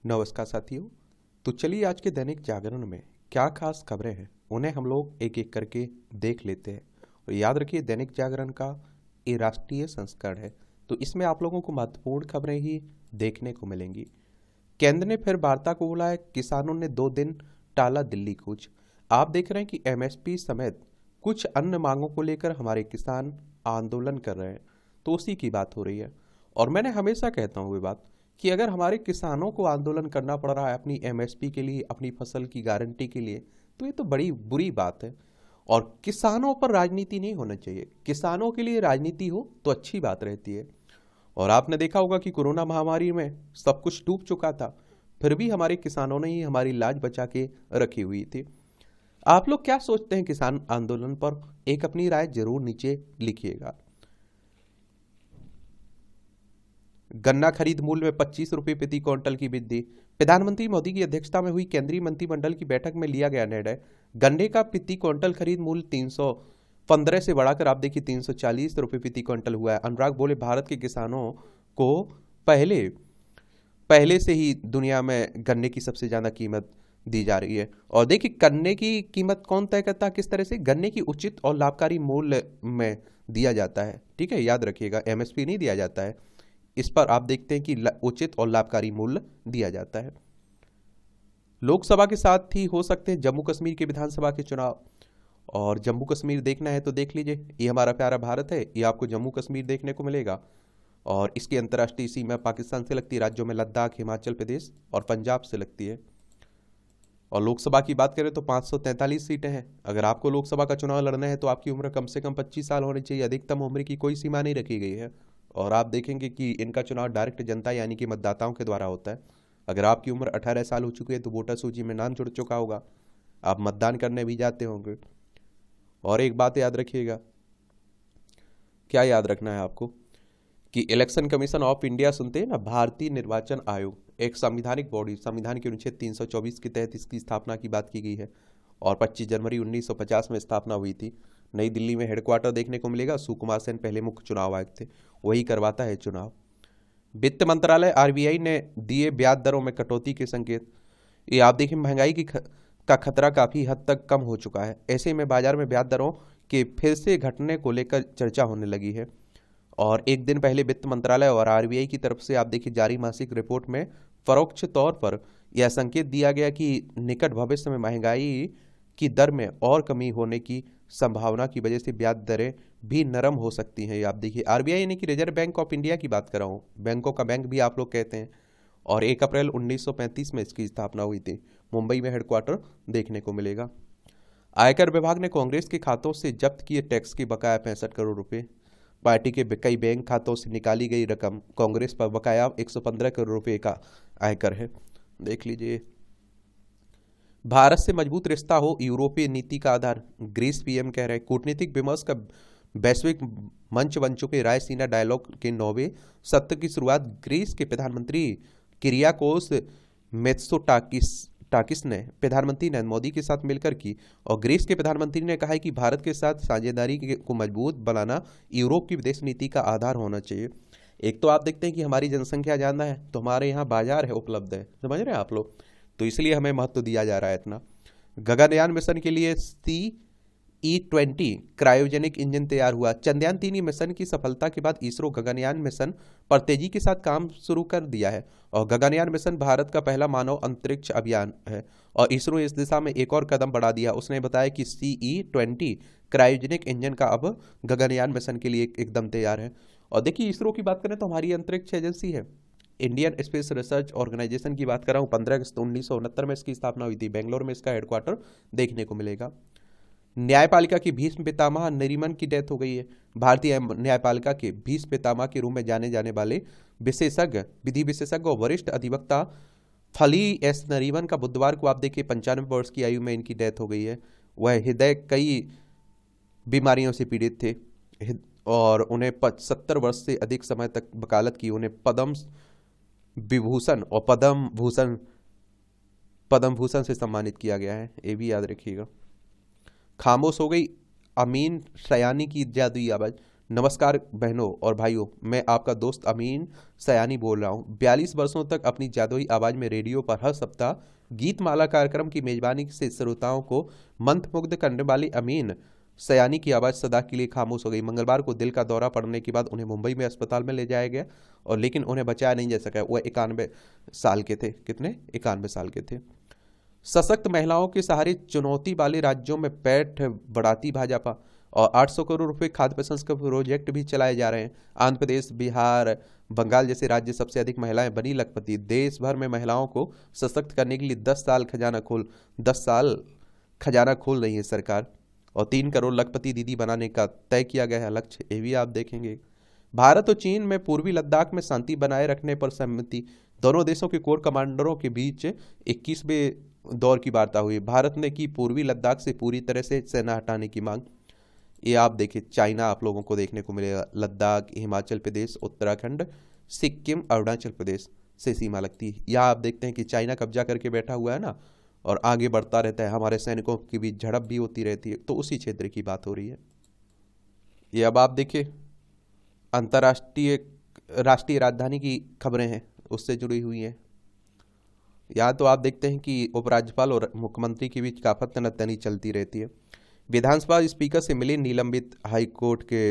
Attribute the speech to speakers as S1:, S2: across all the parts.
S1: नमस्कार साथियों। तो चलिए आज के दैनिक जागरण में क्या खास खबरें हैं उन्हें हम लोग एक एक करके देख लेते हैं। और याद रखिए दैनिक जागरण का ये राष्ट्रीय संस्करण है, तो इसमें आप लोगों को महत्वपूर्ण खबरें ही देखने को मिलेंगी। केंद्र ने फिर वार्ता को बुलाया, किसानों ने 2 दिन टाला दिल्ली कूच। आप देख रहे हैं कि एमएसपी समेत कुछ अन्य मांगों को लेकर हमारे किसान आंदोलन कर रहे हैं, तो उसी की बात हो रही है। और मैंने हमेशा कहता हूँ ये बात कि अगर हमारे किसानों को आंदोलन करना पड़ रहा है अपनी एमएसपी के लिए, अपनी फसल की गारंटी के लिए, तो ये तो बड़ी बुरी बात है। और किसानों पर राजनीति नहीं होना चाहिए, किसानों के लिए राजनीति हो तो अच्छी बात रहती है। और आपने देखा होगा कि कोरोना महामारी में सब कुछ डूब चुका था, फिर भी हमारे किसानों ने ही हमारी लाज बचा के रखी हुई थी। आप लोग क्या सोचते हैं किसान आंदोलन पर? एक अपनी राय जरूर नीचे लिखिएगा। गन्ना खरीद मूल्य में 25 रुपये प्रति क्विंटल की वृद्धि। प्रधानमंत्री मोदी की अध्यक्षता में हुई केंद्रीय मंत्रिमंडल की बैठक में लिया गया निर्णय। गन्ने का प्रति क्विंटल खरीद मूल्य 315 से बढ़ाकर आप देखिए 340 रुपये प्रति क्विंटल हुआ है। अनुराग बोले, भारत के किसानों को पहले पहले से ही दुनिया में गन्ने की सबसे ज्यादा कीमत दी जा रही है। और देखिए गन्ने की कीमत कौन तय करता है, किस तरह से? गन्ने की उचित और लाभकारी मूल्य में दिया जाता है। ठीक है, याद रखिएगा, एमएसपी नहीं दिया जाता है। इस पर आप देखते हैं कि उचित और लाभकारी मूल्य दिया जाता है। लोकसभा के साथ ही हो सकते हैं जम्मू कश्मीर के विधानसभा के चुनाव। और जम्मू कश्मीर देखना है तो देख लीजिए, ये हमारा प्यारा भारत है, ये आपको जम्मू कश्मीर देखने को मिलेगा। और इसकी अंतर्राष्ट्रीय सीमा पाकिस्तान से लगती है, राज्यों में लद्दाख, हिमाचल प्रदेश और पंजाब से लगती है। और लोकसभा की बात करें तो 543 सीटें हैं। अगर आपको लोकसभा का चुनाव लड़ना है तो आपकी उम्र कम से कम 25 साल होनी चाहिए, अधिकतम उम्र की कोई सीमा नहीं रखी गई है। और आप देखेंगे कि इनका चुनाव डायरेक्ट जनता यानी कि मतदाताओं के द्वारा होता है। अगर आपकी उम्र 18 साल हो चुकी है तो वोटर सूची में नाम जुड़ चुका होगा, आप मतदान करने भी जाते होंगे। और एक बात याद रखिएगा, क्या याद रखना है आपको, कि इलेक्शन कमीशन ऑफ इंडिया सुनते हैं ना, भारतीय निर्वाचन आयोग एक संवैधानिक बॉडी, संविधान के अनुच्छेद 324 के तहत इसकी स्थापना की बात की गई है। और 25 जनवरी 1950 में स्थापना हुई थी। नई दिल्ली में हेडक्वार्टर देखने को मिलेगा। सुकुमार सेन पहले मुख्य चुनाव आयुक्त थे, वही करवाता है चुनाव। वित्त मंत्रालय आरबीआई ने दिए ब्याज दरों में कटौती के संकेत। ये आप देखिए महंगाई का खतरा काफी हद तक कम हो चुका है। ऐसे में बाजार में ब्याज दरों के फिर से घटने को लेकर चर्चा होने लगी है। और एक दिन पहले वित्त मंत्रालय और आरबीआई की तरफ से आप देखिए जारी मासिक रिपोर्ट में परोक्ष तौर पर यह संकेत दिया गया कि निकट भविष्य में महंगाई की दर में और कमी होने की संभावना की वजह से ब्याज दरें भी नरम हो सकती हैं। आप देखिए आरबीआई यानी कि रिजर्व बैंक ऑफ इंडिया की बात कर रहा हूँ, बैंकों का बैंक भी आप लोग कहते हैं। और 1 अप्रैल 1935 में इसकी स्थापना हुई थी। मुंबई में हेडक्वार्टर देखने को मिलेगा। आयकर विभाग ने कांग्रेस के खातों से जब्त किए टैक्स की बकाया 65 करोड़ रुपए। पार्टी के कई बैंक खातों से निकाली गई रकम कांग्रेस पर बकाया 115 करोड़ रुपए का आयकर है। देख लीजिए। भारत से मजबूत रिश्ता हो यूरोपीय नीति का आधार, ग्रीस पीएम कह रहे हैं। कूटनीतिक विमर्श का वैश्विक मंच बन चुके रायसीना डायलॉग के 9वें सत्र की शुरुआत ग्रीस के प्रधानमंत्री किरियाकोस मेत्सोटाकिस ने प्रधानमंत्री नरेंद्र मोदी के साथ मिलकर की। और ग्रीस के प्रधानमंत्री ने कहा है कि भारत के साथ साझेदारी को मजबूत बनाना यूरोप की विदेश नीति का आधार होना चाहिए। एक तो आप देखते हैं कि हमारी जनसंख्या ज़्यादा है तो हमारे यहाँ बाजार है, उपलब्ध है, समझ रहे हैं आप लोग, तो इसलिए हमें महत्व दिया जा रहा है इतना। गगनयान मिशन के लिए CE-20 क्रायोजेनिक इंजन तैयार हुआ। चंद्रयान-3 मिशन की सफलता के बाद इसरो गगनयान मिशन पर तेजी के साथ काम शुरू कर दिया है। और गगनयान मिशन भारत का पहला मानव अंतरिक्ष अभियान है और इसरो इस दिशा में एक और कदम बढ़ा दिया। उसने बताया कि CE-20 क्रायोजेनिक इंजन का अब गगनयान मिशन के लिए एकदम तैयार है। और देखिए इसरो की बात करें तो हमारी अंतरिक्ष एजेंसी है, इंडियन स्पेस रिसर्च ऑर्गेनाइजेशन की बात कर रहा हूँ। 15 अगस्त 1969 में इसकी स्थापना हुई थी। बेंगलोर में इसका हेडक्वार्टर देखने को मिलेगा। न्यायपालिका के भीष्म पितामह नरीमन की डेथ हो गई है। भारतीय न्यायपालिका के भीष्म पितामह के रूप में जाने जाने वाले विशेषज्ञ, विधि विशेषज्ञ और वरिष्ठ अधिवक्ता फली एस नरीमन का बुधवार को आप देखिए 95 वर्ष की आयु में इनकी डेथ हो गई है। वह हृदय कई बीमारियों से पीड़ित थे और उन्हें 70 वर्ष से अधिक समय तक वकालत की। उन्हें पद्म विभूषण और पद्म भूषण से सम्मानित किया गया है, ये भी याद रखिएगा। खामोश हो गई अमीन सयानी की जादुई आवाज। नमस्कार बहनों और भाइयों, मैं आपका दोस्त अमीन सयानी बोल रहा हूँ। 42 वर्षों तक अपनी जादुई आवाज़ में रेडियो पर हर सप्ताह गीत माला कार्यक्रम की मेजबानी से श्रोताओं को मंत्रमुग्ध करने वाली अमीन सयानी की आवाज़ सदा के लिए खामोश हो गई। मंगलवार को दिल का दौरा पड़ने के बाद उन्हें मुंबई में अस्पताल में ले जाया गया और लेकिन उन्हें बचाया नहीं जा सका। वह 91 साल के थे। कितने? 91 साल के थे। सशक्त महिलाओं के सहारे चुनौती वाले राज्यों में पैठ बढ़ाती भाजपा और 800 करोड़ रुपए खाद्य प्रसंस्करण प्रोजेक्ट भी चलाए जा रहे हैं। आंध्र प्रदेश, बिहार, बंगाल जैसे राज्य सबसे अधिक महिलाएं बनी लखपति। देश भर में महिलाओं को सशक्त करने के लिए 10 साल खजाना खोल रही है सरकार और 3 करोड़ लखपति दीदी बनाने का तय किया गया है लक्ष्य। ये भी आप देखेंगे। भारत और चीन में पूर्वी लद्दाख में शांति बनाए रखने पर सहमति। दोनों देशों के कोर कमांडरों के बीच 21वें दौर की वार्ता हुई। भारत ने की पूर्वी लद्दाख से पूरी तरह से सेना हटाने की मांग। ये आप देखिए, चाइना आप लोगों को देखने को मिलेगा। लद्दाख, हिमाचल प्रदेश, उत्तराखंड, सिक्किम, अरुणाचल प्रदेश से सीमा लगती है। यहाँ आप देखते हैं कि चाइना कब्जा करके बैठा हुआ है ना, और आगे बढ़ता रहता है। हमारे सैनिकों के बीच झड़प भी होती रहती है, तो उसी क्षेत्र की बात हो रही है। ये अब आप देखिए, अंतर्राष्ट्रीय राष्ट्रीय राजधानी की खबरें हैं, उससे जुड़ी हुई हैं। यहाँ तो आप देखते हैं कि उपराज्यपाल और मुख्यमंत्री के बीच काफत तनातनी चलती रहती है। विधानसभा स्पीकर से मिले निलंबित हाईकोर्ट के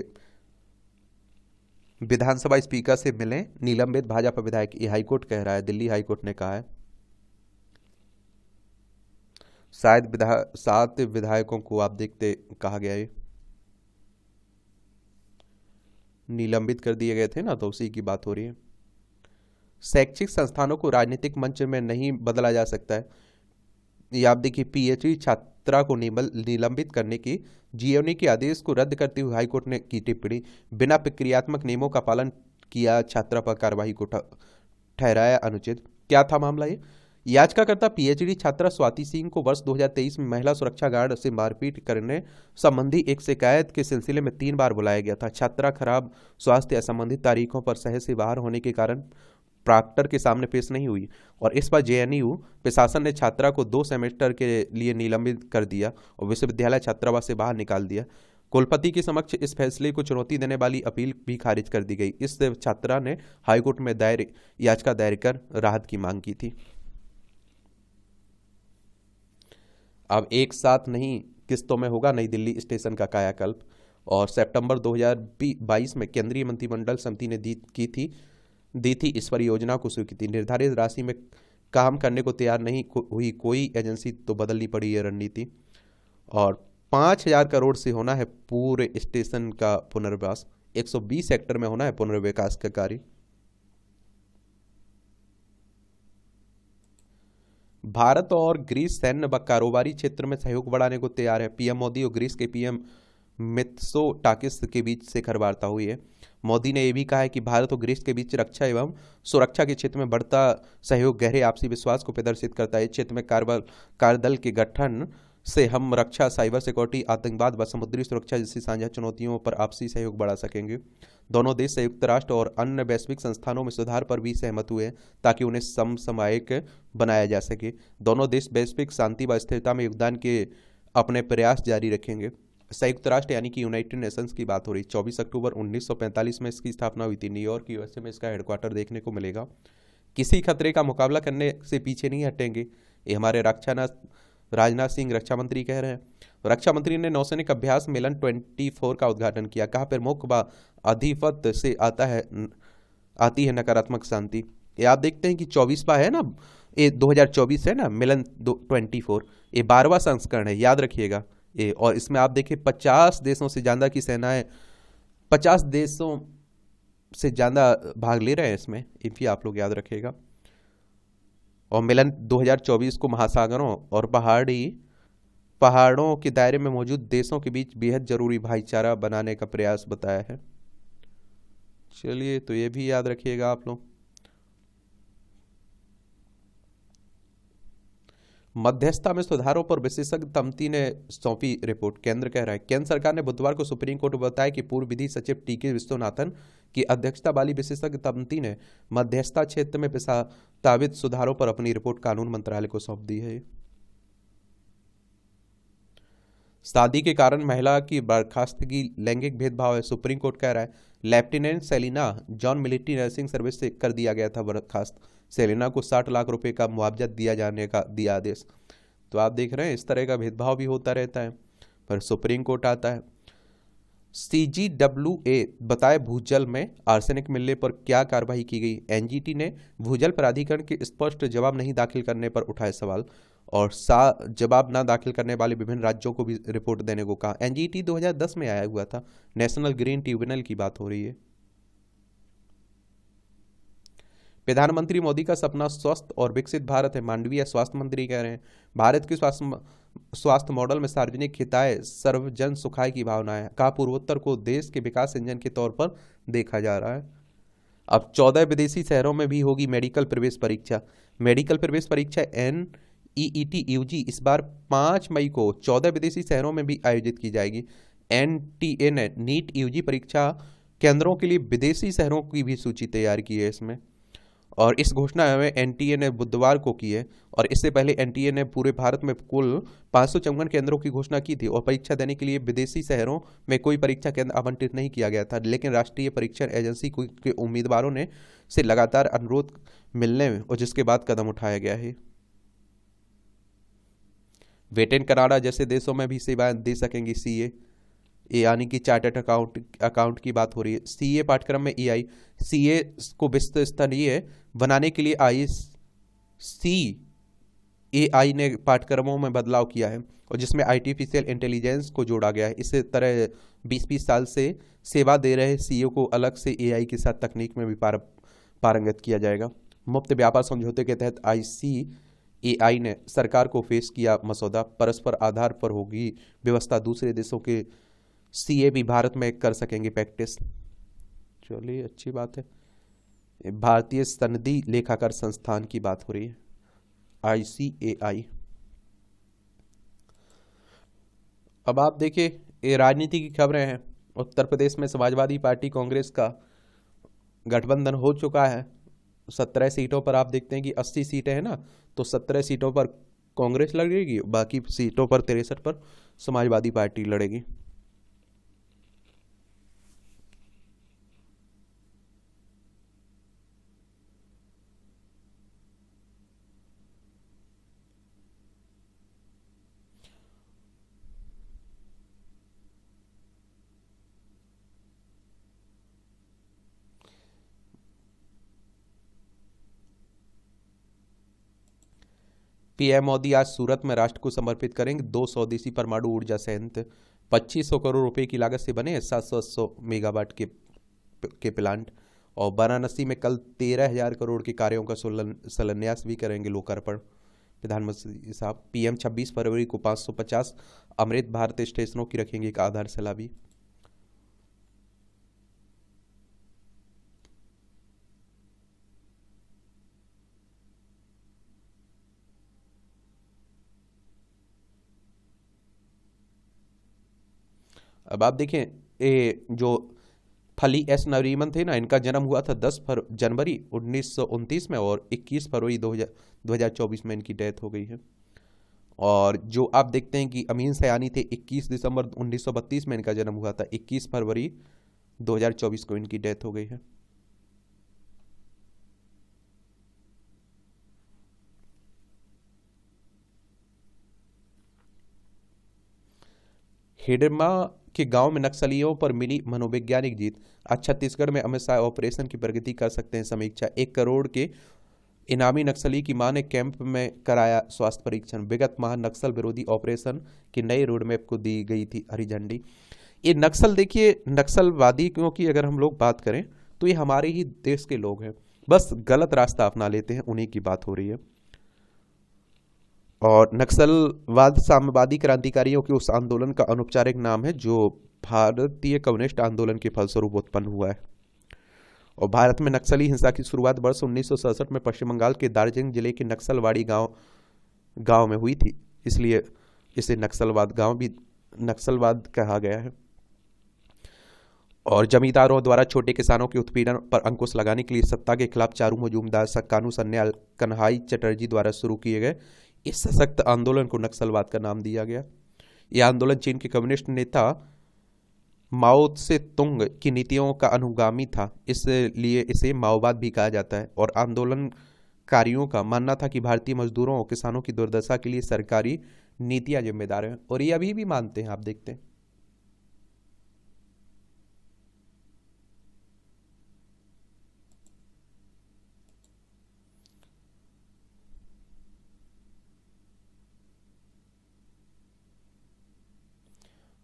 S1: विधानसभा स्पीकर से मिले निलंबित भाजपा विधायक। ये हाईकोर्ट कह रहा है, दिल्ली हाईकोर्ट ने कहा है। शायद 7 विधायकों को आप देखते कहा गया है, निलंबित कर दिए गए थे ना, तो उसी की बात हो रही है। शैक्षिक संस्थानों को राजनीतिक मंच में नहीं बदला जा सकता है। ये आप देखिए, पीएचडी छात्रा को निलंबित करने की जीओनी के आदेश को रद्द करते हुए हाईकोर्ट ने की टिप्पणी। बिना प्रक्रियात्मक नियमों का पालन किया छात्रा पर कार्रवाई को ठहराया अनुचित। क्या था मामला? ये याचिकाकर्ता पीएचडी छात्रा स्वाति सिंह को वर्ष 2023 में महिला सुरक्षा गार्ड से मारपीट करने संबंधी एक शिकायत के सिलसिले में 3 बार बुलाया गया था। छात्रा खराब स्वास्थ्य या संबंधित तारीखों पर शहर से बाहर होने के कारण प्रॉक्टर के सामने पेश नहीं हुई और इस पर जेएनयू प्रशासन ने छात्रा को 2 सेमेस्टर के लिए निलंबित कर दिया और विश्वविद्यालय छात्रावास से बाहर निकाल दिया। कुलपति के समक्ष इस फैसले को चुनौती देने वाली अपील भी खारिज कर दी गई। इस छात्रा ने हाईकोर्ट में याचिका दायर कर राहत की मांग की थी। अब एक साथ नहीं, किस्तों में होगा नई दिल्ली स्टेशन का कायाकल्प। और सितंबर 2022 में केंद्रीय मंत्रिमंडल समिति ने दी थी इस परियोजना को स्वीकृति। निर्धारित राशि में काम करने को तैयार नहीं हुई कोई एजेंसी, तो बदलनी पड़ी है रणनीति। और 5,000 करोड़ से होना है पूरे स्टेशन का पुनर्वास। 120 हेक्टेयर में होना है पुनर्विकास का कार्य। भारत और ग्रीस सैन्य व कारोबारी क्षेत्र में सहयोग बढ़ाने को तैयार है। पीएम मोदी और ग्रीस के पीएम मित्सोटाकिस के बीच शिखर वार्ता हुई है। मोदी ने यह भी कहा है कि भारत और ग्रीस के बीच रक्षा एवं सुरक्षा के क्षेत्र में बढ़ता सहयोग गहरे आपसी विश्वास को प्रदर्शित करता है। इस क्षेत्र में कार्यदल के गठन से हम रक्षा, साइबर सिक्योरिटी, आतंकवाद व समुद्री सुरक्षा जैसी साझा चुनौतियों पर आपसी सहयोग बढ़ा सकेंगे। दोनों देश संयुक्त राष्ट्र और अन्य वैश्विक संस्थानों में सुधार पर भी सहमत हुए ताकि उन्हें समसामयिक बनाया जा सके। दोनों देश वैश्विक शांति व स्थिरता में योगदान के अपने प्रयास जारी रखेंगे। संयुक्त राष्ट्र यानी कि यूनाइटेड नेशंस की बात हो रही। 24 अक्टूबर 1945 में इसकी स्थापना हुई थी। न्यूयॉर्क यूएसए में इसका हेडक्वार्टर देखने को मिलेगा। किसी खतरे का मुकाबला करने से पीछे नहीं हटेंगे, ये हमारे राजनाथ सिंह रक्षा मंत्री कह रहे हैं। रक्षा मंत्री ने नौसैनिक अभ्यास मिलन 24 का उद्घाटन किया। कहा, प्रमुख व अधिपत्य से आती है नकारात्मक शांति। ये आप देखते हैं कि 24वां है ना, ये 2024 है ना, मिलन 24, ये 12वां संस्करण है, याद रखिएगा ये। और इसमें आप देखिए 50 देशों से ज़्यादा की सेनाएं, 50 देशों से ज़्यादा भाग ले रहे हैं इसमें, ये भी आप लोग याद रखिएगा। और मिलन 2024 को महासागरों और पहाड़ों के दायरे में मौजूद देशों के बीच बेहद जरूरी भाईचारा बनाने का प्रयास बताया है। चलिए, तो ये भी याद रखिएगा आप लोग। मध्यस्थता में सुधारों पर विशेषज्ञ समिति ने सौंपी रिपोर्ट। केंद्र कह रहा है, केंद्र सरकार ने बुधवार को सुप्रीम कोर्ट को बताया कि पूर्व विधि सचिव टीके विश्वनाथन की अध्यक्षता वाली विशेषज्ञ समिति ने मध्यस्थता क्षेत्र में प्रस्तावित सुधारों पर अपनी रिपोर्ट कानून मंत्रालय को सौंप दी है। शादी के कारण महिला की बर्खास्तगी लैंगिक भेदभाव है, सुप्रीम कोर्ट कह रहा है। Lieutenant Selina John military nursing service से कर दिया गया था बर्खास्त। सेलिना को 60 लाख रुपए का मुआवजा दिया जाने का दिया आदेश। तो आप देख रहे हैं इस तरह का भेदभाव भी होता रहता है, पर सुप्रीम कोर्ट आता है। CGWA बताए भूजल में आर्सेनिक मिलने पर क्या कार्रवाई की गई। एनजीटी ने भूजल प्राधिकरण के स्पष्ट जवाब नहीं दाखिल करने पर उठाए सवाल और जवाब ना दाखिल करने वाले विभिन्न राज्यों को भी रिपोर्ट देने को कहा। एनजीटी 2010 में आया हुआ था, नेशनल ग्रीन ट्रिब्यूनल की बात हो रही है। प्रधानमंत्री मोदी का सपना स्वस्थ और विकसित भारत है, मानवीय स्वास्थ्य मंत्री कह रहे हैं। भारत के स्वास्थ्य मॉडल में सार्वजनिक हिताय सर्वजन सुखाय की भावना है। कहा पूर्वोत्तर को देश के विकास इंजन के तौर पर देखा जा रहा है। अब 14 विदेशी शहरों में भी होगी मेडिकल प्रवेश परीक्षा। मेडिकल प्रवेश परीक्षा NEET UG इस बार 5 मई को 14 विदेशी शहरों में भी आयोजित की जाएगी। NTA ने नीट UG परीक्षा केंद्रों के लिए विदेशी शहरों की भी सूची तैयार की है इसमें, और इस घोषणा में NTA ने बुधवार को की है। और इससे पहले NTA ने पूरे भारत में कुल 554 केंद्रों की घोषणा की थी और परीक्षा देने के लिए विदेशी शहरों में कोई परीक्षा केंद्र आवंटित नहीं किया गया था, लेकिन राष्ट्रीय परीक्षण एजेंसी के उम्मीदवारों ने से लगातार अनुरोध मिलने में और जिसके बाद कदम उठाया गया है। ब्रिटेन कनाडा जैसे देशों में भी सेवाएं दे सकेंगी CA यानी कि चार्टर्ड अकाउंट की बात हो रही है। CA पाठ्यक्रम में EI CA को विश्व स्तरीय बनाने के लिए ICAI ने पाठ्यक्रमों में बदलाव किया है और जिसमें आर्टिफिशियल इंटेलिजेंस को जोड़ा गया है। इसी तरह 20-20 साल से सेवा दे रहे CEO को अलग से AI के साथ तकनीक में भी पारंगत किया जाएगा। मुक्त व्यापार समझौते के तहत ICAI ने सरकार को पेश किया मसौदा, परस्पर आधार पर होगी व्यवस्था, दूसरे देशों के CA भी भारत में कर सकेंगे प्रैक्टिस। चलिए अच्छी बात है। भारतीय सनदी लेखाकार संस्थान की बात हो रही है, ICAI। अब आप देखिए ये राजनीति की खबरें हैं। उत्तर प्रदेश में समाजवादी पार्टी कांग्रेस का गठबंधन हो चुका है। 17 सीटों पर आप देखते हैं कि 80 सीटें हैं ना, तो 17 सीटों पर कांग्रेस लड़ेगी, बाकी सीटों पर 63 पर समाजवादी पार्टी लड़ेगी। PM मोदी आज सूरत में राष्ट्र को समर्पित करेंगे 2 स्वदेशी परमाणु ऊर्जा संयंत्र। 2500 करोड़ रुपए की लागत से बने 700 मेगावाट के प्लांट। और वाराणसी में कल 13,000 करोड़ के कार्यों का शिलान्यास भी करेंगे लोकार्पण प्रधानमंत्री साहब। PM 26 फरवरी को 550 अमृत भारत स्टेशनों की रखेंगे एक आधारशिला भी। अब आप देखें ये जो फली एस नरीमन थे ना, इनका जन्म हुआ था 10 जनवरी 1929 में और 21 फरवरी 2024 में इनकी डेथ हो गई है। और जो आप देखते हैं कि अमीन सयानी थे, 21 दिसंबर 1932 में इनका जन्म हुआ था, 21 फरवरी 2024 को इनकी डेथ हो गई है। हिडमा के गांव में नक्सलियों पर मिली मनोवैज्ञानिक जीत। आज छत्तीसगढ़ में अमित शाह ऑपरेशन की प्रगति कर सकते हैं समीक्षा। 1 करोड़ के इनामी नक्सली की मां ने कैंप में कराया स्वास्थ्य परीक्षण। विगत माह नक्सल विरोधी ऑपरेशन की नई रोडमैप को दी गई थी हरी झंडी। ये नक्सल देखिए, नक्सलवादी क्योंकि अगर हम लोग बात करें तो ये हमारे ही देश के लोग हैं, बस गलत रास्ता अपना लेते हैं, उन्हीं की बात हो रही है। और नक्सलवाद साम्यवादी क्रांतिकारियों के उस आंदोलन का अनौपचारिक नाम है जो भारतीय कम्युनिस्ट आंदोलन के फलस्वरूप उत्पन्न हुआ है। और भारत में नक्सली हिंसा की शुरुआत वर्ष 1967 में पश्चिम बंगाल के दार्जिलिंग जिले के नक्सलवाड़ी गांव में हुई थी, इसलिए इसे नक्सलवाद कहा गया है। और जमींदारों द्वारा छोटे किसानों के उत्पीड़न पर अंकुश लगाने के लिए सत्ता के खिलाफ चारू मजूमदार, कानू सन्याल, कन्हाई चटर्जी द्वारा शुरू किए गए इस सशक्त आंदोलन को नक्सलवाद का नाम दिया गया। यह आंदोलन चीन के कम्युनिस्ट नेता माओ त्से तुंग की नीतियों का अनुगामी था, इसलिए इसे माओवाद भी कहा जाता है। और आंदोलनकारियों का मानना था कि भारतीय मजदूरों और किसानों की दुर्दशा के लिए सरकारी नीतियां जिम्मेदार हैं, और ये अभी भी मानते हैं। आप देखते हैं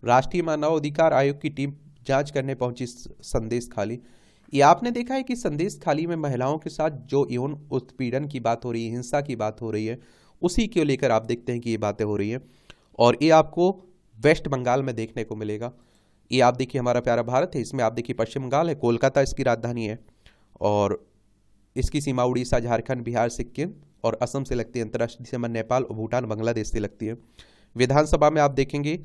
S1: राष्ट्रीय मानव अधिकार आयोग की टीम जांच करने पहुंची संदेश खाली। ये आपने देखा है कि संदेश खाली में महिलाओं के साथ जो यौन उत्पीड़न की बात हो रही है, हिंसा की बात हो रही है, उसी को लेकर आप देखते हैं कि ये बातें हो रही हैं। और ये आपको वेस्ट बंगाल में देखने को मिलेगा। ये आप देखिए हमारा प्यारा भारत है, इसमें आप देखिए पश्चिम बंगाल है, कोलकाता इसकी राजधानी है, और इसकी सीमा उड़ीसा, झारखंड, बिहार, सिक्किम और असम से लगती है। अंतर्राष्ट्रीय सीमा नेपाल, भूटान, बांग्लादेश से लगती है। विधानसभा में आप देखेंगे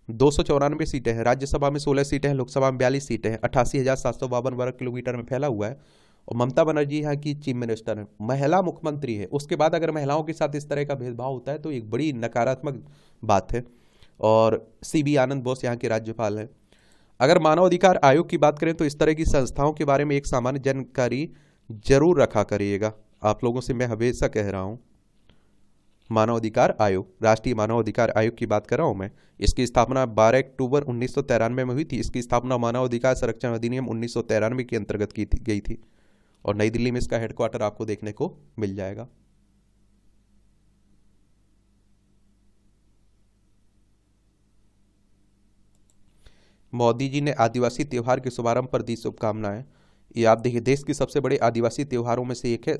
S1: 294 सीटें हैं, राज्यसभा में 16 सीटें हैं, लोकसभा में 42 सीटें हैं, 88,752 वर्ग किलोमीटर में फैला हुआ है। और ममता बनर्जी यहाँ की चीफ मिनिस्टर है, महिला मुख्यमंत्री है। उसके बाद अगर महिलाओं के साथ इस तरह का भेदभाव होता है तो एक बड़ी नकारात्मक बात है। और CB आनंद बोस यहाँ के राज्यपाल हैं। अगर मानव अधिकार आयोग की बात करें तो इस तरह की संस्थाओं के बारे में एक सामान्य जानकारी जरूर रखा करिएगा। आप लोगों से मैं हमेशा कह रहा हूँ। मानव अधिकार आयोग, राष्ट्रीय मानव अधिकार आयोग की बात कर रहा हूं मैं। इसकी स्थापना 12 अक्टूबर 1993 में हुई थी। इसकी स्थापना मानव अधिकार संरक्षण अधिनियम 1993 के अंतर्गत गई थी, और नई दिल्ली में इसका हेडक्वार्टर आपको देखने को मिल जाएगा। मोदी जी ने आदिवासी त्योहार के शुभारंभ पर दी शुभकामनाएं। ये आप देखिए, देश के सबसे बड़े आदिवासी त्योहारों में से एक है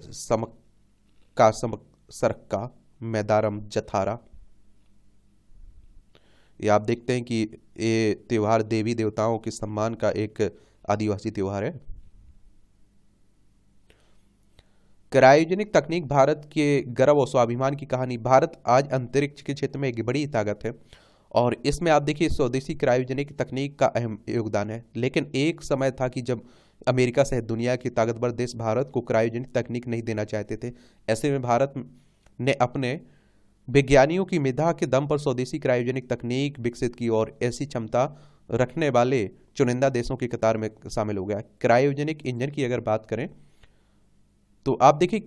S1: सरक्का मैदारम जथारा। ये आप देखते हैं कि ये त्योहार देवी देवताओं के सम्मान का एक आदिवासी त्योहार है। क्रायोजेनिक तकनीक भारत के गर्व और स्वाभिमान की कहानी। भारत आज अंतरिक्ष के क्षेत्र में एक बड़ी ताकत है, और इसमें आप देखिए स्वदेशी क्रायोजेनिक तकनीक का अहम योगदान है। लेकिन एक समय था कि जब अमेरिका सहित दुनिया के ताकतवर देश भारत को क्रायोजेनिक तकनीक नहीं देना चाहते थे। ऐसे में भारत ने अपने विज्ञानियों की मेधा के दम पर स्वदेशी क्रायोजेनिक तकनीक विकसित की, और ऐसी क्षमता रखने वाले चुनिंदा देशों की कतार में शामिल हो गया। क्रायोजेनिक इंजन की अगर बात करें तो आप देखिए,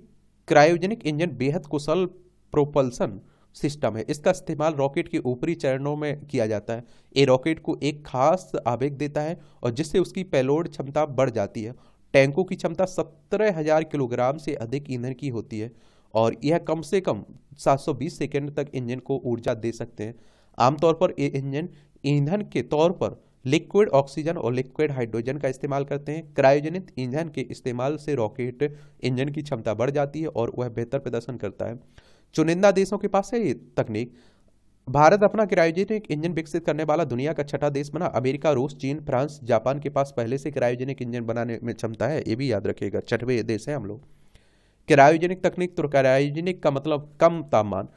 S1: क्रायोजेनिक इंजन बेहद कुशल प्रोपल्सन सिस्टम है। इसका इस्तेमाल रॉकेट के ऊपरी चरणों में किया जाता है। ये रॉकेट को एक खास आवेग देता है, और जिससे उसकी पेलोड क्षमता बढ़ जाती है। टैंकों की क्षमता 17,000 किलोग्राम से अधिक ईंधन की होती है, और यह कम से कम 720 सेकंड तक इंजन को ऊर्जा दे सकते हैं। आमतौर पर ये इंजन ईंधन के तौर पर लिक्विड ऑक्सीजन और लिक्विड हाइड्रोजन का इस्तेमाल करते हैं। क्रायोजेनिक इंजन के इस्तेमाल से रॉकेट इंजन की क्षमता बढ़ जाती है और वह बेहतर प्रदर्शन करता है। चुनिंदा देशों के पास है ये तकनीक। भारत अपना क्रायोजेनिक इंजन विकसित करने वाला दुनिया का छठा देश बना। अमेरिका, रूस, चीन, फ्रांस, जापान के पास पहले से क्रायोजेनिक इंजन बनाने में क्षमता है, ये भी याद रखिएगा। छठवें देश है हम लोग। क्रायोजेनिक तकनीक, तो क्रायोजेनिक का मतलब कम तापमान।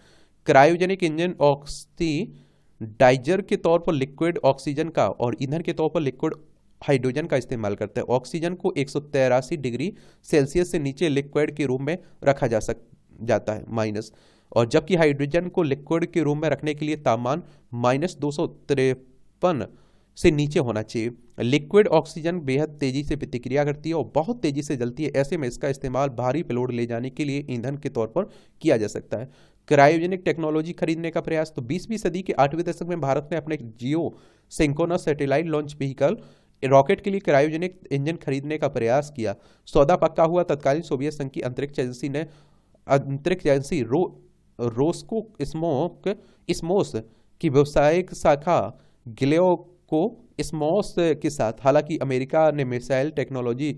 S1: क्रायोजेनिक इंजन ऑक्सीडाइजर के तौर पर लिक्विड ऑक्सीजन का और ईंधन के तौर पर लिक्विड हाइड्रोजन का इस्तेमाल करते हैं। ऑक्सीजन को 183 डिग्री सेल्सियस से नीचे लिक्विड के रूप में रखा जाता है माइनस, और जबकि हाइड्रोजन को लिक्विड के रूप में रखने के लिए तापमान -253 से नीचे होना चाहिए। लिक्विड ऑक्सीजन बेहद तेजी से प्रतिक्रिया करती है और बहुत तेजी से जलती है। ऐसे में इसका इस्तेमाल भारी पेलोड ले जाने के लिए ईंधन के तौर पर किया जा सकता है। क्रायोजेनिक टेक्नोलॉजी खरीदने का प्रयास, तो 20वीं सदी के 8वें दशक में भारत ने अपने geosynchronous satellite launch vehicle rocket के लिए क्रायोजेनिक इंजन खरीदने का प्रयास किया। सौदा पक्का हुआ। तत्कालीन सोवियत संघ की अंतरिक्ष एजेंसी रोस्को स्मोस की व्यावसायिक शाखा गिलेओ को स्मोस के साथ, हालांकि अमेरिका ने मिसाइल टेक्नोलॉजी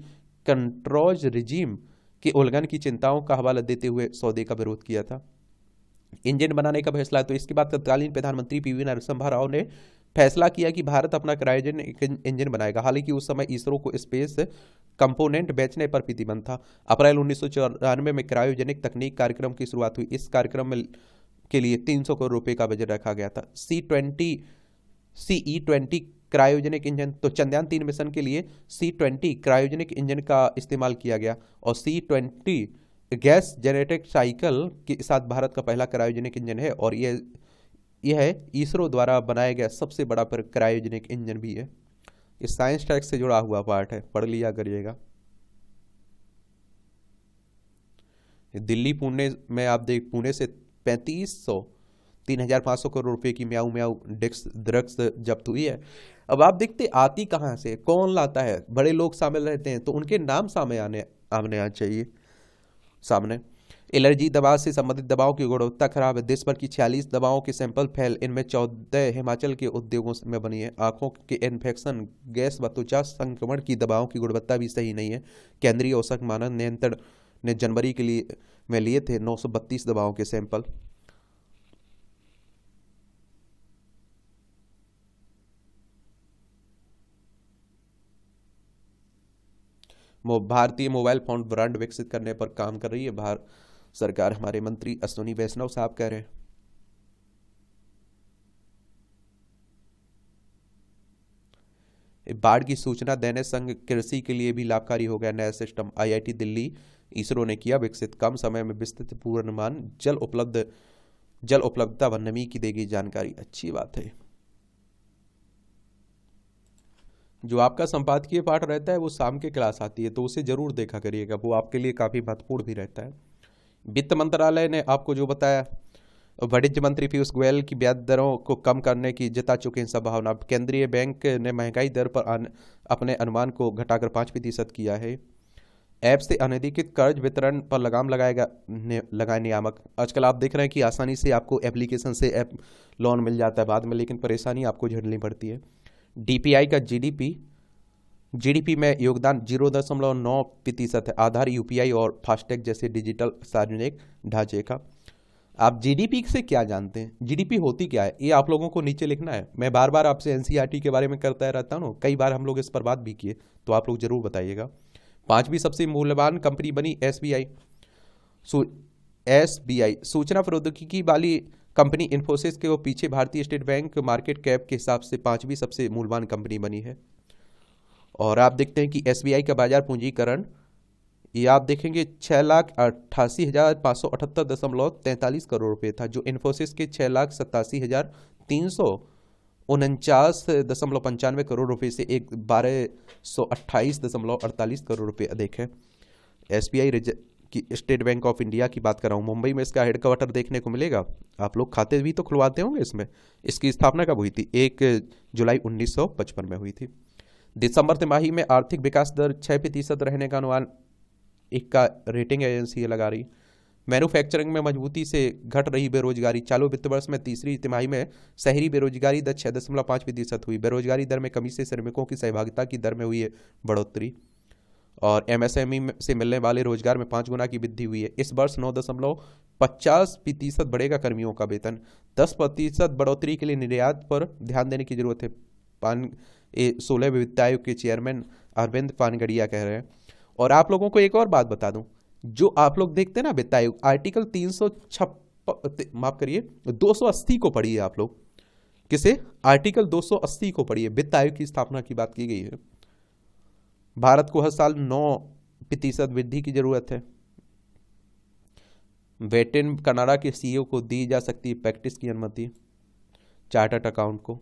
S1: कंट्रोल रिजीम के उल्लंघन की चिंताओं का हवाला देते हुए सौदे का विरोध किया था। इंजन बनाने का फैसला, तो इसके बाद तत्कालीन प्रधानमंत्री PV नरसिम्हा राव ने फैसला किया कि भारत अपना क्रायोजेनिक इंजन बनाएगा। हालांकि उस समय इसरो को स्पेस कंपोनेंट बेचने पर प्रतिबंध था। अप्रैल 1994 में क्रायोजेनिक तकनीक कार्यक्रम की शुरुआत हुई। इस कार्यक्रम में के लिए 300 करोड़ रुपए का बजट रखा गया था। CE-20 क्रायोजेनिक इंजन, तो चंद्रयान-3 मिशन के लिए C-20 क्रायोजेनिक इंजन का इस्तेमाल किया गया, और C-20 गैस जेनेटिक साइकिल के साथ भारत का पहला क्रायोजेनिक इंजन है, और यह यह इसरो द्वारा बनाया गया सबसे बड़ा पर क्रायोजेनिक इंजन भी है। ये साइंस ट्रैक से जुड़ा हुआ पार्ट है, पढ़ लिया करिएगा। दिल्ली पुणे में आप देख, पुणे से 3,500 करोड़ रुपए की म्याऊ म्याऊ ड्रग्स जब्त हुई है। अब आप देखते आती कहाँ से, कौन लाता है, बड़े लोग शामिल रहते हैं तो उनके नाम सामने आने चाहिए सामने। एलर्जी दवा से संबंधित दवाओं की गुणवत्ता खराब है। देश भर की 46 दवाओं के सैंपल फेल, इनमें 14 हिमाचल के उद्योगों में बनी है। आंखों के इन्फेक्शन, गैस व त्वचा संक्रमण की दवाओं की गुणवत्ता भी सही नहीं है। केंद्रीय औषध मानक नियंत्रण ने जनवरी के लिए में लिए थे 932 दवाओं के सैंपल। भारतीय मोबाइल फोन ब्रांड विकसित करने पर काम कर रही है भारत सरकार, हमारे मंत्री अश्विनी वैष्णव साहब कह रहे हैं। बाढ़ की सूचना देने संग कृषि के लिए भी लाभकारी हो गया नया सिस्टम। आईआईटी दिल्ली, इसरो ने किया विकसित, कम समय में विस्तृत पूर्वानुमान, जल उपलब्धता व नमी की देगी जानकारी। अच्छी बात है। जो आपका संपादकीय पाठ रहता है वो शाम के क्लास आती है तो उसे जरूर देखा करिएगा, वो आपके लिए काफी महत्वपूर्ण भी रहता है। वित्त मंत्रालय ने आपको जो बताया, वाणिज्य मंत्री पीयूष गोयल की ब्याज दरों को कम करने की जता चुके हैं संभावना। केंद्रीय बैंक ने महंगाई दर पर अपने अनुमान को घटाकर 5% किया है। ऐप से अनधिकृत कर्ज वितरण पर लगाम लगाए नियामक। आजकल आप देख रहे हैं कि आसानी से आपको एप्लीकेशन से ऐप लोन मिल जाता है बाद में, लेकिन परेशानी आपको झेलनी पड़ती है। डीपीआई का जीडीपी में योगदान 0.9% है। आधार, यूपीआई और फास्टैग जैसे डिजिटल सार्वजनिक ढांचे का। आप जीडीपी से क्या जानते हैं, जीडीपी होती क्या है, ये आप लोगों को नीचे लिखना है। मैं बार बार आपसे एनसीईआरटी के बारे में करता रहता हूँ, कई बार हम लोग इस पर बात भी किए, तो आप लोग जरूर बताइएगा। 5वीं सबसे मूल्यवान कंपनी बनी एसबीआई। सूचना प्रौद्योगिकी वाली कंपनी इन्फोसिस के वो पीछे भारतीय स्टेट बैंक मार्केट कैप के हिसाब से 5वीं सबसे मूल्यवान कंपनी बनी है। और आप देखते हैं कि एसबीआई का बाजार पूंजीकरण, ये आप देखेंगे 6,88,578.43 करोड़ रुपए था, जो इन्फोसिस के 6,87,349.95 करोड़ रुपए से 1,1228.48 करोड़ रुपए अधिक है। एसबीआई की स्टेट बैंक ऑफ इंडिया की बात कर रहा हूँ, मुंबई में इसका हेडक्वार्टर देखने को मिलेगा। आप लोग खाते भी तो खुलवाते होंगे इसमें। इसकी स्थापना कब हुई थी? 1 जुलाई 1955 में हुई थी। दिसंबर तिमाही में आर्थिक विकास दर 6% रहने का अनुमान एक का रेटिंग एजेंसी लगा रही। मैन्युफैक्चरिंग में मजबूती से घट रही बेरोजगारी। चालू वित्त वर्ष में तीसरी तिमाही में शहरी बेरोजगारी दर 6.5% हुई। बेरोजगारी दर में कमी से श्रमिकों की सहभागिता की दर में हुई है बढ़ोतरी। और एमएसएमई से मिलने वाले रोजगार में 5 गुना की वृद्धि हुई है। इस वर्ष 9.50% बढ़ेगा कर्मियों का वेतन। 10% बढ़ोतरी के लिए निर्यात पर ध्यान देने की जरूरत है, 16 वित्त आयोग के चेयरमैन अरविंद पानगड़िया कह रहे हैं। और आप लोगों को एक और बात बता दूं, जो आप लोग देखते हैं ना वित्त आयोग, आर्टिकल 280 को पढ़िए आप लोग। किसे? आर्टिकल 280 को पढ़िए। वित्त आयोग की स्थापना की बात की गई है। भारत को हर साल 9% वृद्धि की जरूरत है। वेटेन कनाडा के सीईओ को दी जा सकती है प्रैक्टिस की अनुमति, चार्टर्ड अकाउंट को।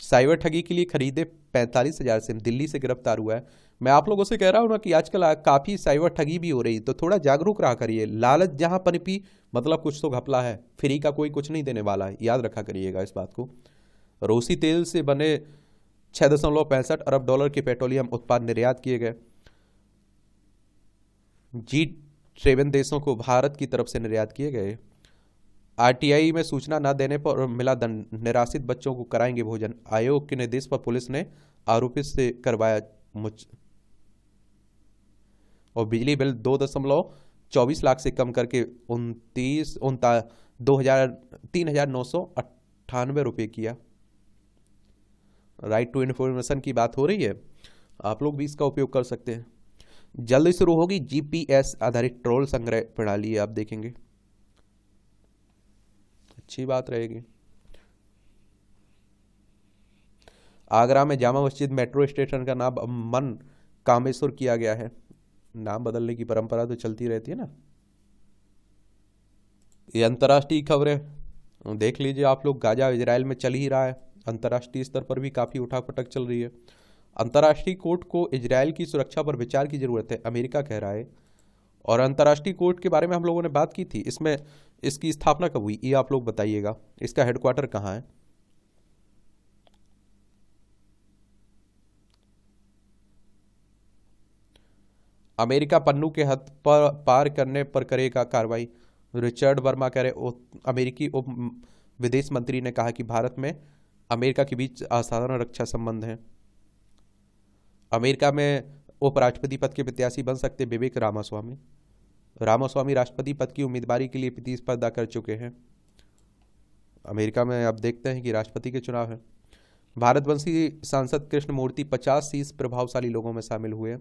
S1: साइबर ठगी के लिए खरीदे 45,000 सिम, दिल्ली से गिरफ्तार हुआ है। मैं आप लोगों से कह रहा हूं ना कि आजकल काफी साइबर ठगी भी हो रही, तो थोड़ा जागरूक रहा करिए। लालच जहां पनपी मतलब कुछ तो घपला है, फ्री का कोई कुछ नहीं देने वाला है, याद रखा करिएगा इस बात को। रूसी तेल से बने 6.65 अरब डॉलर के पेट्रोलियम उत्पाद निर्यात किए गए। G7 देशों को भारत की तरफ से निर्यात किए गए। आरटीआई में सूचना न देने पर मिला दंड, निराश्रित बच्चों को कराएंगे भोजन। आयोग के निर्देश पर पुलिस ने आरोपित से करवाया और बिजली बिल 2.24 लाख से कम करके 3,998 रुपये किया। राइट टू इन्फॉर्मेशन की बात हो रही है, आप लोग भी इसका उपयोग कर सकते हैं। जल्द शुरू होगी जीपीएस आधारित टोल संग्रह प्रणाली, आप देखेंगे, अच्छी बात रहेगी। आगरा में जामा मस्जिद मेट्रो स्टेशन का नाम मन कामेश्वर किया गया है। नाम बदलने की परंपरा तो चलती रहती है ना। ये अंतर्राष्ट्रीय खबरें देख लीजिए आप लोग, गाजा इजराइल में चल ही रहा है, अंतर्राष्ट्रीय स्तर पर भी काफ़ी उठापटक चल रही है। अंतर्राष्ट्रीय कोर्ट को इजराइल की सुरक्षा पर विचार की जरूरत है, अमेरिका कह रहा है। और अंतर्राष्ट्रीय कोर्ट के बारे में हम लोगों ने बात की थी, इसमें इसकी स्थापना कब हुई ये आप लोग बताइएगा, इसका हेडक्वार्टर कहाँ है? अमेरिका पन्नू के हद पर पार करने पर करेगा कार्रवाई, रिचर्ड वर्मा कह रहे। अमेरिकी उप विदेश मंत्री ने कहा कि भारत में अमेरिका के बीच असाधारण रक्षा संबंध हैं। अमेरिका में उपराष्ट्रपति पद के प्रत्याशी बन सकते विवेक रामास्वामी। रामास्वामी राष्ट्रपति पद की उम्मीदवारी के लिए प्रतिस्पर्धा कर चुके हैं। अमेरिका में अब देखते हैं कि राष्ट्रपति के चुनाव है। भारतवंशी सांसद कृष्ण मूर्ति 50 प्रभावशाली लोगों में शामिल हुए।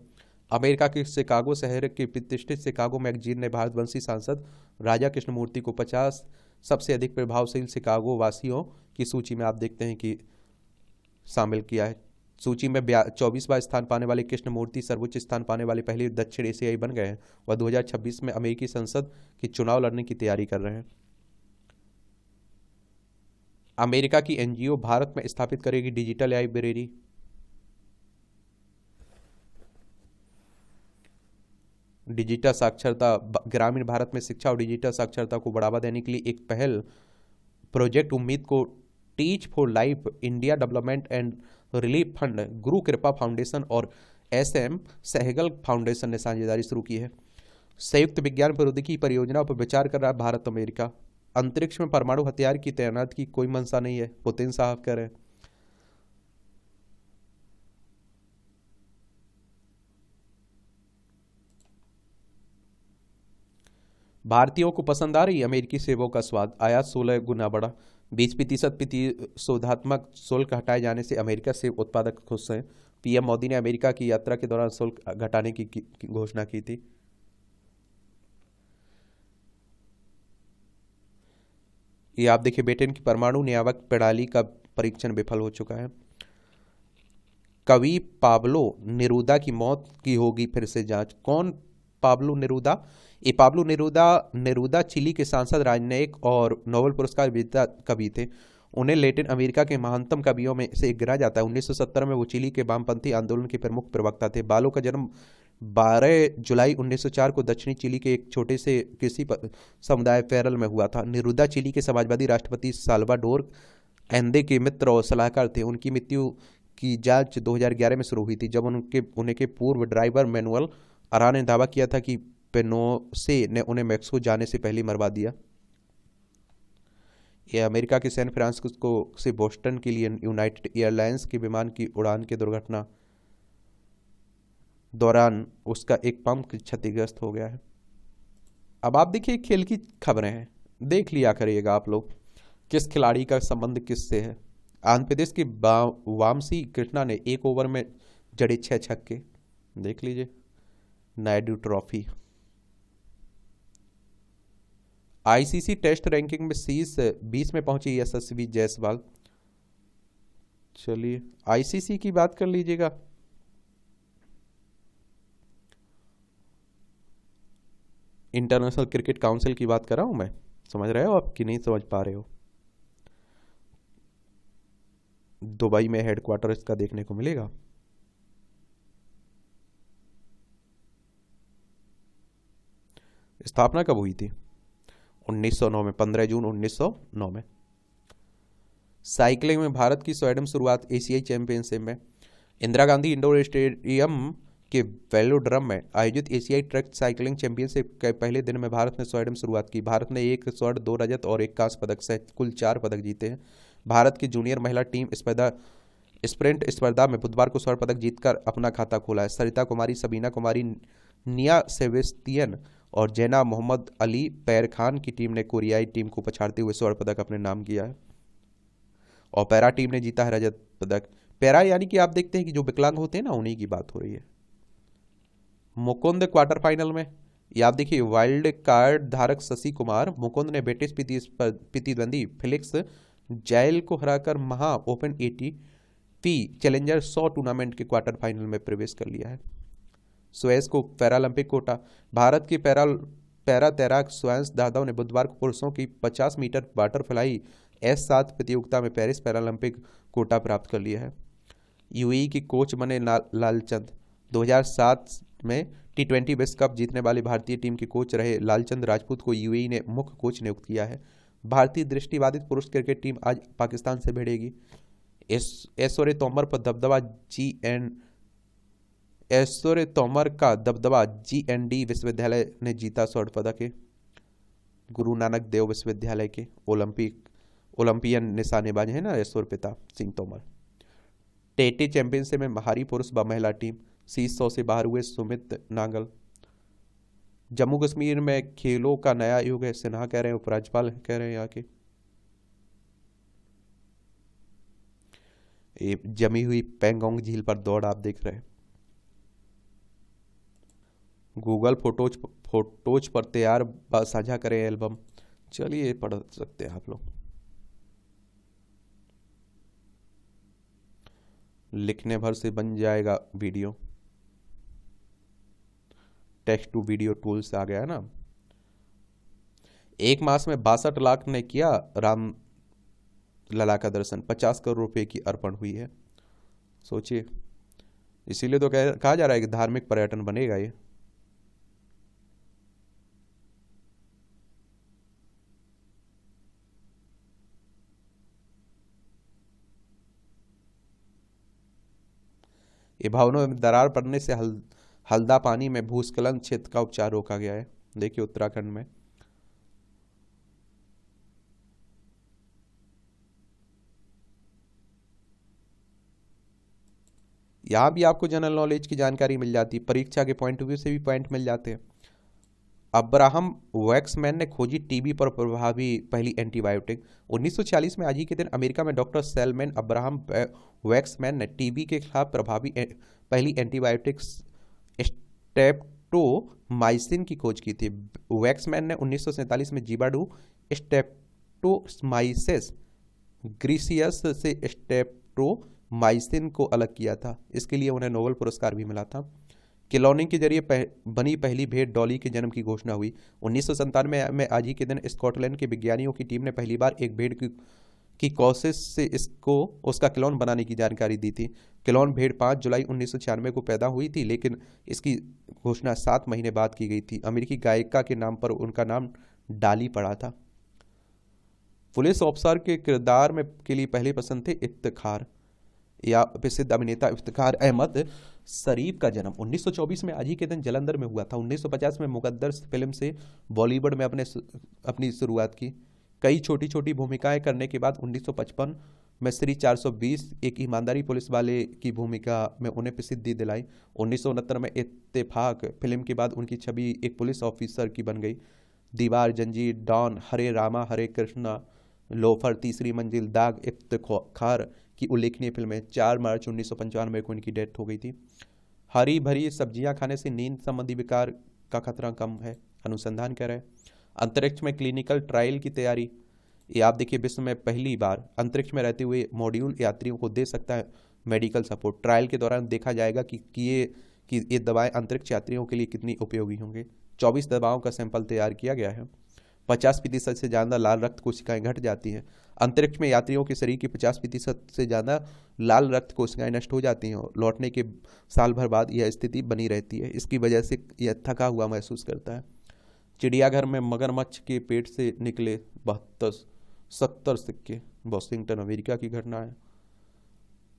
S1: अमेरिका के शिकागो शहर के प्रतिष्ठित शिकागो मैगजीन ने भारतवंशी सांसद राजा कृष्णमूर्ति को 50 सबसे अधिक प्रभावशाली शिकागो वासियों की सूची में आप देखते हैं कि शामिल किया है। सूची में 24वां स्थान पाने वाले कृष्णमूर्ति सर्वोच्च स्थान पाने वाले पहले दक्षिण एशियाई बन गए हैं। वह 2026 में अमेरिकी संसद की चुनाव लड़ने की तैयारी कर रहे हैं। अमेरिका की एनजीओ भारत में स्थापित करेगी डिजिटल लाइब्रेरी। डिजिटल साक्षरता, ग्रामीण भारत में शिक्षा और डिजिटल साक्षरता को बढ़ावा देने के लिए एक पहल प्रोजेक्ट उम्मीद को teach for life, India development and relief fund, गुरु कृपा फाउंडेशन और SM सहगल फाउंडेशन ने साझेदारी शुरू की है। संयुक्त विज्ञान प्रौद्योगिकी परियोजनाओं पर विचार कर रहा है भारत अमेरिका। अंतरिक्ष में परमाणु हथियार की तैनात की कोई मंशा नहीं है, पुतिन साहब कह रहे हैं। भारतीयों को पसंद आ रही अमेरिकी सेबों का स्वाद, आयात 16 गुना बढ़ा। 20% प्रतिशोधात्मक शुल्क हटाए जाने से अमेरिका सेब उत्पादक खुश हैं। PM मोदी ने अमेरिका की यात्रा के दौरान शुल्क घटाने की घोषणा की थी। ये आप देखिए, ब्रिटेन की परमाणु नियामक प्रणाली का परीक्षण विफल हो चुका है। कवि पाब्लो नेरूदा की मौत की होगी फिर से जांच। कौन पाब्लो नेरूदा? ये पाब्लो नेरूदा चिली के सांसद, राजनयिक और नोबेल पुरस्कार विजेता कवि थे। उन्हें लैटिन अमेरिका के महानतम कवियों में से एक गिना जाता है। 1970 में वो चिली के वामपंथी आंदोलन के प्रमुख प्रवक्ता थे। बालो का जन्म 12 जुलाई 1904 को दक्षिणी चिली के एक छोटे से कृषि समुदाय फेरल में हुआ था। नेरूदा चिली के समाजवादी राष्ट्रपति साल्वाडोर एंदे के मित्र और सलाहकार थे। उनकी मृत्यु की जांच 2011 में शुरू हुई थी, जब उनके पूर्व ड्राइवर मैनुअल अरा ने दावा किया था कि पेनोसे ने उन्हें मैक्सिको जाने से पहले मरवा दिया। यह अमेरिका के सैन फ्रांसिस्को से बोस्टन के लिए यूनाइटेड एयरलाइंस के विमान की उड़ान की दुर्घटना दौरान उसका एक पंप क्षतिग्रस्त हो गया है। अब आप देखिए, खेल की खबरें हैं, देख लिया करिएगा आप लोग किस खिलाड़ी का संबंध किससे है। आंध्र प्रदेश के वामसी कृष्णा ने 1 ओवर में जड़े 6 छक्के। देख लीजिए, Naidu trophy. ICC test ranking में शीर्ष 20 में पहुंची यशस्वी जायसवाल। चलिए ICC की बात कर लीजिएगा। इंटरनेशनल क्रिकेट काउंसिल की बात कर रहा हूं मैं, समझ रहे हो आप कि नहीं समझ पा रहे हो? दुबई में हेडक्वार्टर इसका देखने को मिलेगा। स्थापना कब हुई थी? 1909 में, 15 जून 1909 में। साइकिलिंग में भारत की स्वयं शुरुआत एशियाई चैंपियनशिप में। इंदिरा गांधी इंडोर स्टेडियम के वेलोड्रम में आयोजित एशियाई ट्रैक साइकिलिंग चैंपियनशिप के पहले दिन में भारत ने स्वयं शुरुआत की। भारत ने 1 स्वर्ण, 2 रजत और 1 कांस्य पदक सहित कुल 4 पदक जीते हैं। भारत की जूनियर महिला टीम स्प्रिंट स्पर्धा में बुधवार को स्वर्ण पदक जीतकर अपना खाता खोला है। सरिता कुमारी, सबीना कुमारी, निया सेबेस्टियन और जैना मोहम्मद अली पैर खान की टीम ने कोरियाई टीम को पछाड़ते हुए स्वर्ण पदक अपने नाम किया है। और पैरा टीम ने जीता है रजत पदक। पैरा यानी कि आप देखते हैं कि जो विकलांग होते हैं ना, उन्हीं की बात हो रही है। मुकुंद क्वार्टर फाइनल में। ये आप देखिए, वाइल्ड कार्ड धारक शशि कुमार मुकुंद ने ब्रिटिश प्रतिद्वंदी फिलिक्स जैल को हराकर महा ओपन ATP चैलेंजर 100 टूर्नामेंट के क्वार्टर फाइनल में प्रवेश कर लिया है। सुएज को पैरालंपिक कोटा। भारत के पैरा पैरा तैराक सुयांश यादव ने बुधवार को पुरुषों की 50 मीटर बटरफ्लाई S7 प्रतियोगिता में पेरिस पैरालंपिक कोटा प्राप्त कर लिया है। यूएई की कोच बने लालचंद। 2007 में T20 विश्व कप जीतने वाली भारतीय टीम के कोच रहे लालचंद राजपूत को यूएई ने मुख्य कोच नियुक्त किया है। भारतीय दृष्टिबाधित पुरुष क्रिकेट टीम आज पाकिस्तान से भिड़ेगी। ऐश्वर्य तोमर पर दबदबा ऐश्वर्य तोमर का दबदबा GND विश्वविद्यालय ने जीता स्वर्ण पदक। गुरु नानक देव विश्वविद्यालय के ओलंपियन निशानेबाज है ना ऐश्वर्य पिता सिंह तोमर। टेटी चैंपियनशिप में हारी पुरुष व महिला टीम। शीर्ष 100 से बाहर हुए सुमित नागल। जम्मू कश्मीर में खेलों का नया युग है, सिन्हा कह रहे हैं, उपराज्यपाल कह रहे हैं यहाँ के। जमी हुई पेंगोंग झील पर दौड़ आप देख रहे हैं। गूगल फोटोज पर तैयार साझा करें एल्बम। चलिए पढ़ सकते हैं आप लोग। लिखने भर से बन जाएगा video. Text to video tools आ गया है ना। एक मास में 62 लाख ने किया राम लला का दर्शन। 50 करोड़ रुपए की अर्पण हुई है। सोचिए, इसीलिए तो कहा जा रहा है कि धार्मिक पर्यटन बनेगा ये। भावनों में दरार पड़ने से हल्दा पानी में भूस्खलन क्षेत्र का उपचार रोका गया है। देखिए उत्तराखंड में। यहां भी आपको जनरल नॉलेज की जानकारी मिल जाती है। परीक्षा के पॉइंट ऑफ व्यू से भी पॉइंट मिल जाते हैं। अब्राहम वैक्समैन ने खोजी टीबी पर प्रभावी पहली एंटीबायोटिक। 1946 में आज ही के दिन अमेरिका में डॉक्टर सेलमैन अब्राहम वैक्समैन ने टीबी के खिलाफ प्रभावी पहली एंटीबायोटिक स्ट्रेप्टोमाइसिन की खोज की थी। वैक्समैन ने 1947 में जीवाणु स्ट्रेप्टोमाइसिस ग्रीसियस से स्ट्रेप्टोमाइसिन को अलग किया था। इसके लिए उन्हें नोबेल पुरस्कार भी मिला था। क्लोनिंग के जरिए बनी पहली भेड़ डॉली के जन्म की घोषणा हुई। 1997 में आज ही के दिन स्कॉटलैंड के विज्ञानियों की टीम ने पहली बार एक भेड़ की कोशिश से इसको उसका क्लोन बनाने की जानकारी दी थी। क्लोन भेड़ 5 जुलाई 1996 को पैदा हुई थी, लेकिन इसकी घोषणा 7 महीने बाद की गई थी। अमेरिकी गायिका के नाम पर उनका नाम डाली पड़ा था। पुलिस ऑफिसर के किरदार में के लिए पहले पसंद थे इफ्तिखार। या प्रसिद्ध अभिनेता इफ्तिखार अहमद शरीफ का जन्म 1924 में आज ही के दिन जलंधर में हुआ था। 1950 में मुकद्दर फिल्म से बॉलीवुड में अपनी शुरुआत की। कई छोटी छोटी भूमिकाएं करने के बाद 1955 में श्री 420 एक ईमानदारी पुलिस वाले की भूमिका में उन्हें प्रसिद्धि दिलाई। 1969 में इत्तेफाक फिल्म के बाद उनकी छवि एक पुलिस ऑफिसर की बन गई। दीवार, जंजीर, डॉन, हरे रामा हरे कृष्णा, लोफर, तीसरी मंजिल, दाग, इफ्तिखार की उल्लेखनीय फिल्में। 4 मार्च 1995 को इनकी डेथ हो गई थी। हरी भरी सब्जियां खाने से नींद संबंधी विकार का खतरा कम है, अनुसंधान कर रहे हैं। अंतरिक्ष में क्लिनिकल ट्रायल की तैयारी। ये आप देखिए, विश्व में पहली बार अंतरिक्ष में रहते हुए मॉड्यूल यात्रियों को दे सकता है मेडिकल सपोर्ट। ट्रायल के दौरान देखा जाएगा कि ये दवाएं अंतरिक्ष यात्रियों के लिए कितनी उपयोगी होंगे। 24 दवाओं का सैंपल तैयार किया गया है। 50% से ज़्यादा लाल रक्त कोशिकाएं घट जाती हैं। अंतरिक्ष में यात्रियों के शरीर की 50% से ज़्यादा लाल रक्त कोशिकाएं नष्ट हो जाती हैं और लौटने के साल भर बाद यह स्थिति बनी रहती है। इसकी वजह से यह थका हुआ महसूस करता है। चिड़ियाघर में मगरमच्छ के पेट से निकले 70 सिक्के। वॉशिंगटन अमेरिका की घटना है।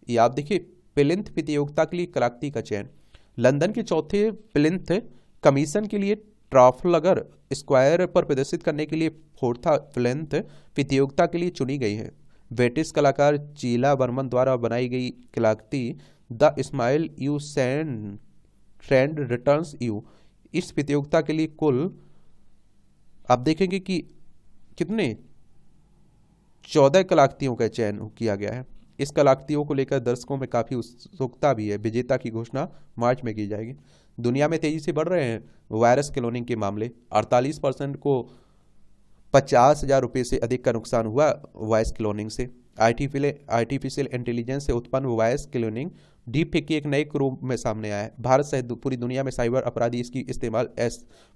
S1: ये आप देखिए, प्लिंथ प्रतियोगिता के लिए कलाकृति का चयन। लंदन के चौथे प्लिंथ कमीशन के लिए ट्राफलगर स्क्वायर पर प्रदर्शित करने के लिए फोर्था प्लिंथ प्रतियोगिता के लिए चुनी गई है। ब्रिटिश कलाकार चीला बर्मन द्वारा बनाई गई कलाकृति the smile you send returns you. इस प्रतियोगिता के लिए कुल आप देखेंगे कि कितने 14 कलाकृतियों का चयन किया गया है। इस कलाकृतियों को लेकर दर्शकों में काफ़ी उत्सुकता भी है। विजेता की घोषणा मार्च में की जाएगी। दुनिया में तेजी से बढ़ रहे हैं वायरस क्लोनिंग के मामले। 48% को 50,000 रुपये से अधिक का नुकसान हुआ वायरस क्लोनिंग से। आर्टिफिशियल इंटेलिजेंस से उत्पन्न वायरस क्लोनिंग डीप फेक की एक नए रूप में सामने आया है। भारत सहित पूरी दुनिया में साइबर अपराधी इसकी इस्तेमाल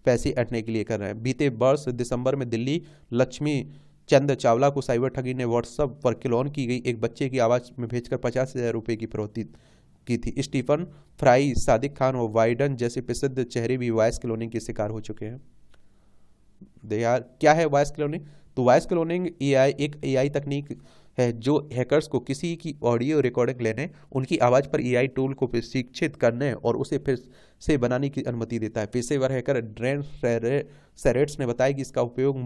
S1: पैसे ऐंठने के लिए कर रहे हैं। बीते वर्ष दिसंबर में दिल्ली लक्ष्मी चंद चावला को साइबर ठगी ने व्हाट्सएप पर क्लोन की गई एक बच्चे की आवाज़ में भेजकर 50,000 रुपये की फिरौती की थी। स्टीफन फ्राई, सादिक खान और वाइडन जैसे प्रसिद्ध चेहरे भी वॉइस क्लोनिंग के शिकार हो चुके हैं। यार क्या है वॉइस क्लोनिंग? तो वॉइस क्लोनिंग एक एआई तकनीक है जो हैकर्स को किसी की ऑडियो रिकॉर्डिंग लेने, उनकी आवाज़ पर एआई टूल को प्रशिक्षित करने और उसे फिर से बनाने की अनुमति देता है। पेशेवर हैकर ड्रेन सेरेट्स ने बताया कि इसका उपयोग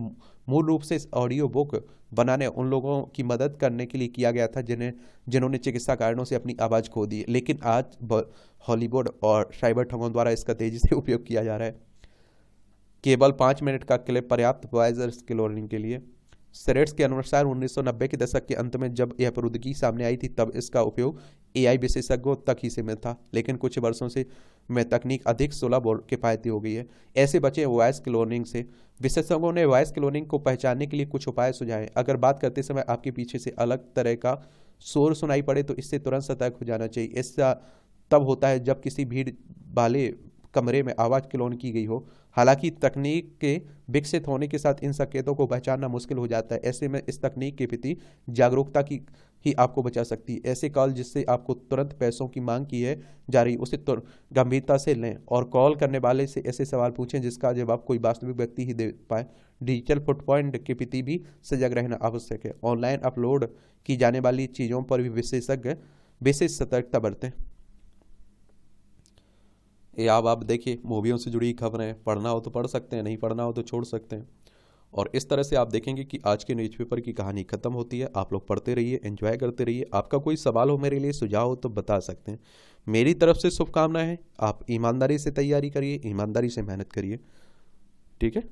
S1: मूल रूप से ऑडियो बुक बनाने उन लोगों की मदद करने के लिए किया गया था जिन्होंने चिकित्सा कारणों से अपनी आवाज़ खो दी। लेकिन आज हॉलीवुड और साइबर ठगों द्वारा इसका तेजी से उपयोग किया जा रहा है। केवल 5 मिनट का क्लिप पर्याप्त वॉइस क्लोनिंग के लिए। सेरेट्स के अनुसार 1990 के दशक के अंत में जब यह प्रौद्योगिकी सामने आई थी तब इसका उपयोग एआई विशेषज्ञों तक ही सीमित था, लेकिन कुछ वर्षों से में तकनीक अधिक सुलभ और किफायती हो गई है। ऐसे बचे वॉइस क्लोनिंग से। विशेषज्ञों ने वॉइस क्लोनिंग को पहचानने के लिए कुछ उपाय सुझाए। अगर बात करते समय आपके पीछे से अलग तरह का शोर सुनाई पड़े तो इससे तुरंत सतर्क हो जाना चाहिए। ऐसा तब होता है जब किसी भीड़ वाले कमरे में आवाज़ क्लोन की गई हो। हालांकि तकनीक के विकसित होने के साथ इन संकेतों को पहचानना मुश्किल हो जाता है। ऐसे में इस तकनीक के प्रति जागरूकता की ही आपको बचा सकती है। ऐसे कॉल जिससे आपको तुरंत पैसों की मांग की है जा रही उसे गंभीरता से लें और कॉल करने वाले से ऐसे सवाल पूछें जिसका जवाब कोई वास्तविक व्यक्ति ही दे पाए। डिजिटल फुटप्रिंट के प्रति भी सजग रहना आवश्यक है। ऑनलाइन अपलोड की जाने वाली चीज़ों पर भी विशेष सतर्कता बरतें। ये आप देखिए, मूवियों से जुड़ी खबरें पढ़ना हो तो पढ़ सकते हैं, नहीं पढ़ना हो तो छोड़ सकते हैं। और इस तरह से आप देखेंगे कि आज के न्यूज़पेपर की कहानी खत्म होती है। आप लोग पढ़ते रहिए, एंजॉय करते रहिए। आपका कोई सवाल हो मेरे लिए, सुझाव हो तो बता सकते हैं। मेरी तरफ से शुभकामनाएं हैं। आप ईमानदारी से तैयारी करिए, ईमानदारी से मेहनत करिए। ठीक है।